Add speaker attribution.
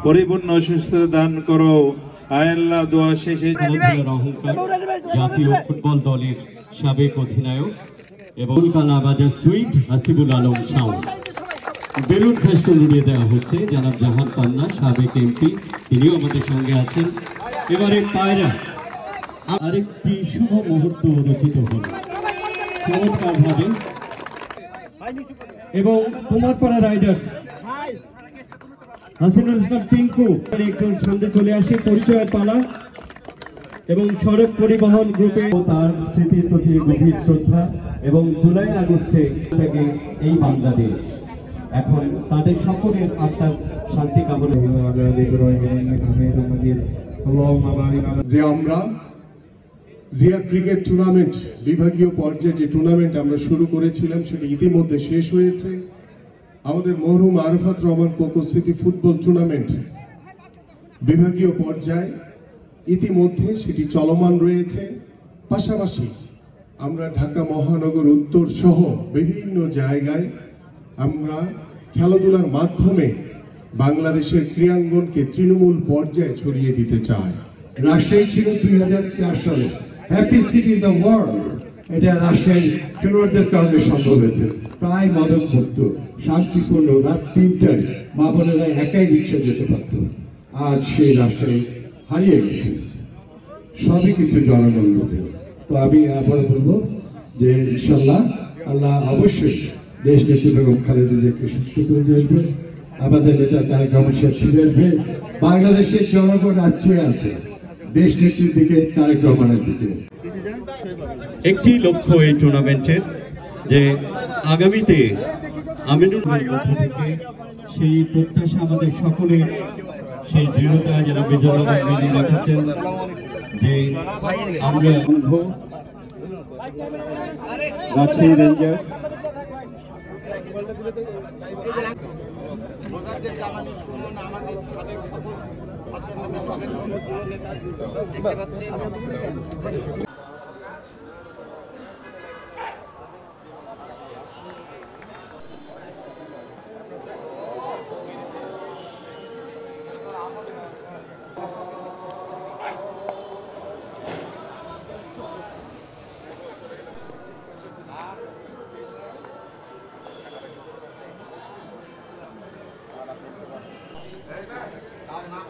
Speaker 1: পরিপূর্ণ সুস্থতা দান করো আয় আল্লাহ। দোয়া শেষে
Speaker 2: জাতীয় ফুটবল দলের সাবেক অধিনায়ক এবং কালাবাজার সুইট হাসিবুল আলম শাও বেলুন ফেস্টুন উড়িয়ে দেওয়া হচ্ছে। জনাব জাহান পান্না সাবেক এমপি, তিনিও আমাদের সঙ্গে আছেন। এবারে পায়রা আরেকটি শুভ মুহূর্ত রচিত হল চমৎকারভাবে, এবং কুমারপাড়া রাইডার্স হাসিনুল ইসলাম টিঙ্কু একটু সামনে চলে আসে, পরিচয়ের পালা, এবং সড়ক পরিবহন গ্রুপে তার স্মৃতির প্রতি গভীর শ্রদ্ধা। এবং জুলাই আগস্টে থেকে এই বাংলাদেশ এখন তাদের সকলের আত্মার শান্তি কামনা।
Speaker 3: যে আমরা জিয়া ক্রিকেট টুর্নামেন্ট বিভাগীয় পর্যায়ে যে টুর্নামেন্ট আমরা শুরু করেছিলাম সেটা ইতিমধ্যে শেষ হয়েছে। আমাদের মরহুম Arafat Rahman cocoa city football tournament বিভাগীয় পর্যায়ে ইতিমধ্যে সেটি চলমান রয়েছে। পাশাপাশি আমরা ঢাকা মহানগর উত্তর সহ বিভিন্ন জায়গায় আমরা খেলাধুলার মাধ্যমে বাংলাদেশের ক্রীড়াঙ্গনকে তৃণমূল পর্যায়ে ছড়িয়ে দিতে চাই।
Speaker 4: রাজশাহী ছিল 2004 সালে happy city in the world. এটা রাজশাহী খেলোয়াড়দের কারণে সম্ভব হয়েছে। প্রায় মাদক মুক্ত, শান্তিপূর্ণ, রাত 3টায় মা বোনেরা একাই রিক্সা যেতে পারত। আজ সেই রাজশাহী হারিয়ে গেছে, সবই কিছু জনগণদের। তো আমি আবার বলবো যে ইনশাল্লাহ আল্লাহ অবশ্যই দেশ নেত্রী বেগম খালেদা জিয়াকে সুস্থ করে দিয়ে আসবে, আমাদের নেতা তারেক রহমান সাহেব ফিরে আসবে, বাংলাদেশের জনগণ রাজ্যে আছে দেশ নেত্রীর দিকে, তারেক রহমানের দিকে।
Speaker 2: একটি লক্ষ্য এই টুর্নামেন্টের যে আগামীতে আমিনুল মধ্যে থেকে সেই প্রত্যাশা আমাদের সকলের, সেই দৃঢ়তা যারা বিজয় রেখেছেন যে আমরা রাজশাহী রেঞ্জার্স
Speaker 5: তার নাম